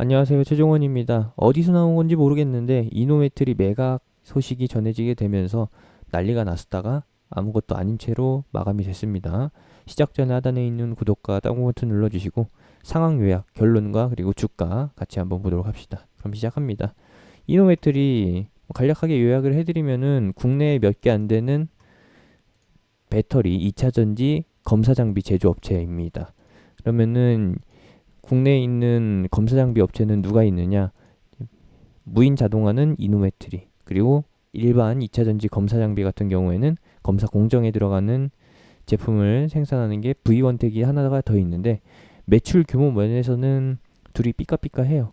안녕하세요. 최종원입니다. 어디서 나온 건지 모르겠는데 이노메트리 매각 소식이 전해지게 되면서 난리가 났었다가 아무것도 아닌 채로 마감이 됐습니다. 시작 전에 하단에 있는 구독과 다운 버튼 눌러주시고 상황 요약, 결론과 그리고 주가 같이 한번 보도록 합시다. 그럼 시작합니다. 이노메트리 간략하게 요약을 해드리면은 국내에 몇 개 안 되는 배터리 2차 전지 검사 장비 제조업체입니다. 그러면은 국내에 있는 검사 장비 업체는 누가 있느냐? 무인 자동화는 이노메트리, 그리고 일반 2차 전지 검사 장비 같은 경우에는 검사 공정에 들어가는 제품을 생산하는 게 V원택이 하나가 더 있는데 매출 규모 면에서는 둘이 삐까삐까해요.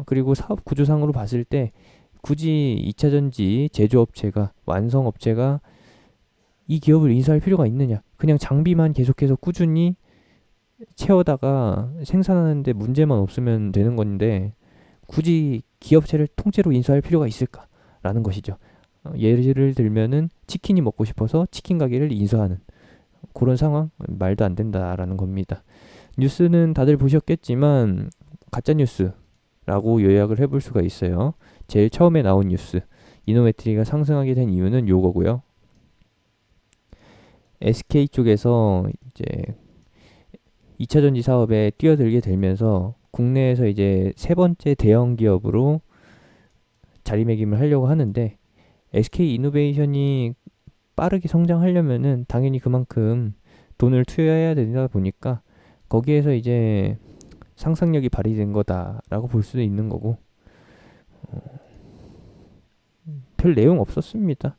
그리고 사업 구조상으로 봤을 때 굳이 2차 전지 제조업체가 완성업체가 이 기업을 인수할 필요가 있느냐? 그냥 장비만 계속해서 꾸준히 채워다가 생산하는데 문제만 없으면 되는 건데 굳이 기업체를 통째로 인수할 필요가 있을까라는 것이죠. 예를 들면은 치킨이 먹고 싶어서 치킨 가게를 인수하는 그런 상황 말도 안 된다라는 겁니다. 뉴스는 다들 보셨겠지만 가짜 뉴스라고 요약을 해볼 수가 있어요. 제일 처음에 나온 뉴스 이노메트리가 상승하게 된 이유는 요거고요. SK 쪽에서 이제 2차 전지 사업에 뛰어들게 되면서 국내에서 이제 세 번째 대형 기업으로 자리매김을 하려고 하는데 SK 이노베이션이 빠르게 성장하려면은 당연히 그만큼 돈을 투여해야 되다 보니까 거기에서 이제 상상력이 발휘된 거다라고 볼 수도 있는 거고 별 내용 없었습니다.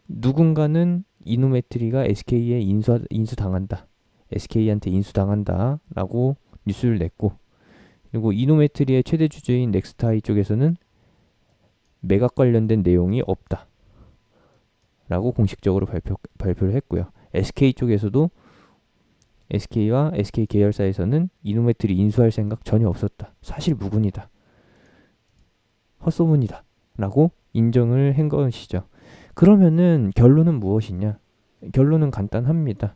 누군가는 이노메트리가 SK에 인수당한다. SK한테 인수당한다. 라고 뉴스를 냈고, 그리고 이노메트리의 최대 주주인 넥스타이 쪽에서는 매각 관련된 내용이 없다. 라고 공식적으로 발표를 했고요. SK 쪽에서도 SK와 SK 계열사에서는 이노메트리 인수할 생각 전혀 없었다. 사실 무근이다. 헛소문이다. 라고 인정을 한 것이죠. 그러면은 결론은 무엇이냐? 결론은 간단합니다.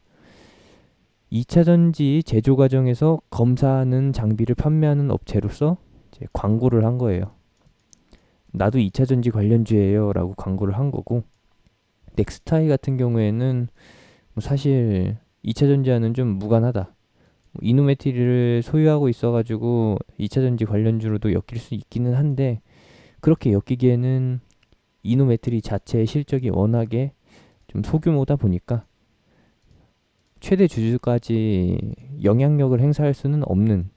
2차 전지 제조 과정에서 검사하는 장비를 판매하는 업체로서 이제 광고를 한 거예요. 나도 2차 전지 관련주예요 라고 광고를 한 거고, 넥스타이 같은 경우에는 뭐 사실 2차 전지와는 좀 무관하다. 이노메트리를 소유하고 있어가지고 2차 전지 관련주로도 엮일 수 있기는 한데 그렇게 엮이기에는 이노메트리 자체의 실적이 워낙에 좀 소규모다 보니까 최대 주주까지 영향력을 행사할 수는 없는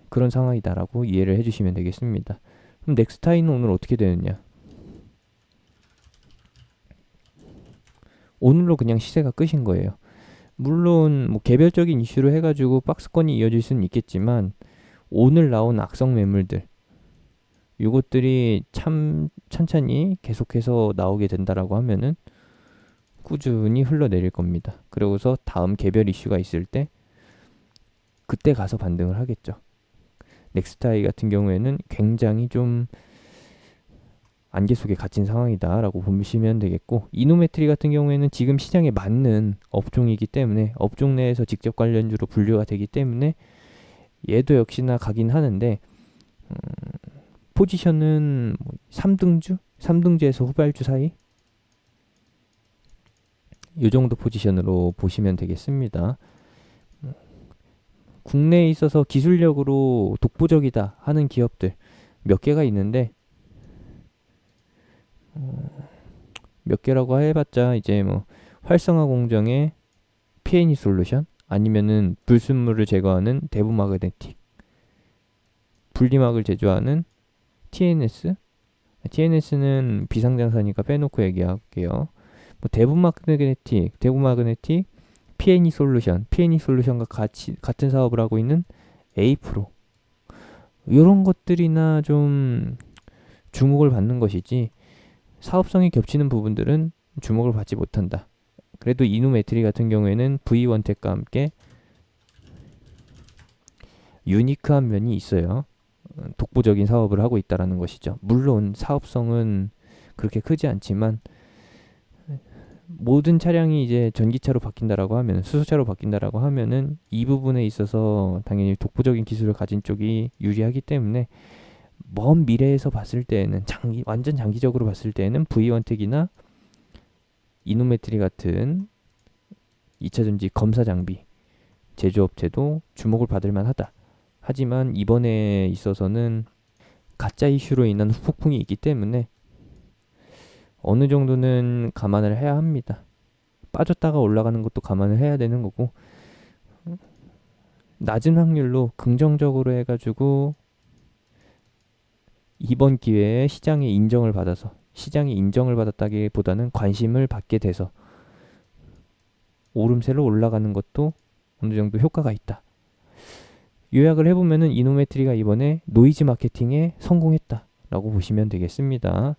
그런 상황이다라고 이해를 해주시면 되겠습니다. 그럼 넥스타이는 오늘 어떻게 되느냐? 오늘로 그냥 시세가 끝인 거예요. 물론 뭐 개별적인 이슈로 해가지고 박스권이 이어질 수는 있겠지만 오늘 나온 악성 매물들 이것들이 참 천천히 계속해서 나오게 된다라고 하면은 꾸준히 흘러내릴 겁니다. 그러고서 다음 개별 이슈가 있을 때 그때 가서 반등을 하겠죠. 넥스타이 같은 경우에는 굉장히 좀 안개 속에 갇힌 상황이다라고 보시면 되겠고, 이노메트리 같은 경우에는 지금 시장에 맞는 업종이기 때문에 업종 내에서 직접 관련주로 분류가 되기 때문에 얘도 역시나 가긴 하는데 포지션은 3등주? 3등주에서 후발주 사이? 이 정도 포지션으로 보시면 되겠습니다. 국내에 있어서 기술력으로 독보적이다 하는 기업들 몇 개가 있는데 몇 개라고 해봤자 이제 뭐 활성화 공정의 P&E 솔루션 아니면은 불순물을 제거하는 대부 마그네틱, 분리막을 제조하는 TNS, TNS는 비상장사니까 빼놓고 얘기할게요. 뭐 대부 마그네틱, P&E 솔루션, P&E 솔루션과 같은 사업을 하고 있는 A프로 이런 것들이나 좀 주목을 받는 것이지 사업성이 겹치는 부분들은 주목을 받지 못한다. 그래도 이노메트리 같은 경우에는 V원택과 함께 유니크한 면이 있어요. 독보적인 사업을 하고 있다라는 것이죠. 물론 사업성은 그렇게 크지 않지만 모든 차량이 이제 전기차로 바뀐다라고 하면, 수소차로 바뀐다라고 하면은 이 부분에 있어서 당연히 독보적인 기술을 가진 쪽이 유리하기 때문에 먼 미래에서 봤을 때에는 완전 장기적으로 봤을 때에는 V1텍이나 이노메트리 같은 2차 전지 검사 장비 제조업체도 주목을 받을 만하다. 하지만 이번에 있어서는 가짜 이슈로 인한 후폭풍이 있기 때문에 어느 정도는 감안을 해야 합니다. 빠졌다가 올라가는 것도 감안을 해야 되는 거고, 낮은 확률로 긍정적으로 해가지고 이번 기회에 시장의 인정을 받아서, 시장이 인정을 받았다기보다는 관심을 받게 돼서 오름세로 올라가는 것도 어느 정도 효과가 있다. 요약을 해보면은 이노메트리가 이번에 노이즈 마케팅에 성공했다라고 보시면 되겠습니다.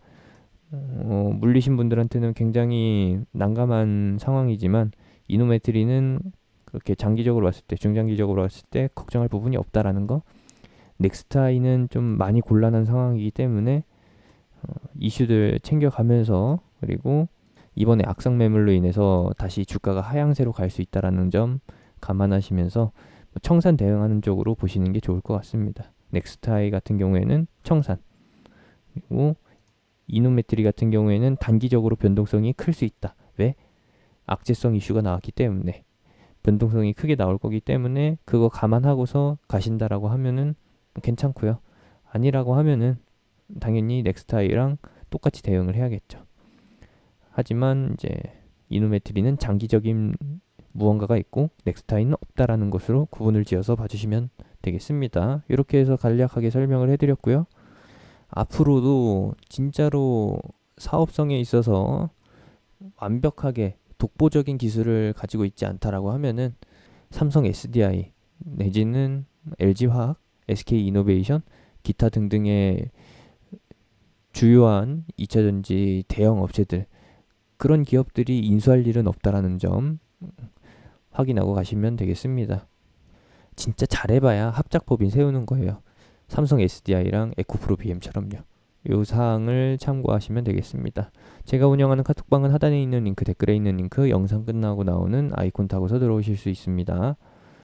물리신 분들한테는 굉장히 난감한 상황이지만 이노메트리는 그렇게 장기적으로 봤을 때, 중장기적으로 봤을 때 걱정할 부분이 없다라는 거. 넥스타이는 좀 많이 곤란한 상황이기 때문에 이슈들 챙겨가면서, 그리고 이번에 악성 매물로 인해서 다시 주가가 하향세로 갈 수 있다라는 점 감안하시면서 청산 대응하는 쪽으로 보시는 게 좋을 것 같습니다. 넥스타이 같은 경우에는 청산, 그리고 이노메트리 같은 경우에는 단기적으로 변동성이 클 수 있다. 왜? 악재성 이슈가 나왔기 때문에, 변동성이 크게 나올 거기 때문에 그거 감안하고서 가신다라고 하면은 괜찮고요. 아니라고 하면은 당연히 넥스타이랑 똑같이 대응을 해야겠죠. 하지만 이제 이노메트리는 장기적인 무언가가 있고 넥스타이는 없다라는 것으로 구분을 지어서 봐주시면 되겠습니다. 이렇게 해서 간략하게 설명을 해드렸고요. 앞으로도 진짜로 사업성에 있어서 완벽하게 독보적인 기술을 가지고 있지 않다라고 하면은 삼성 SDI 내지는 LG화학, SK이노베이션, 기타 등등의 주요한 2차전지 대형 업체들, 그런 기업들이 인수할 일은 없다라는 점 확인하고 가시면 되겠습니다. 진짜 잘해봐야 합작법인 세우는 거예요. 삼성 SDI랑 에코프로 BM처럼요. 이 사항을 참고하시면 되겠습니다. 제가 운영하는 카톡방은 하단에 있는 링크, 댓글에 있는 링크, 영상 끝나고 나오는 아이콘 타고서 들어오실 수 있습니다.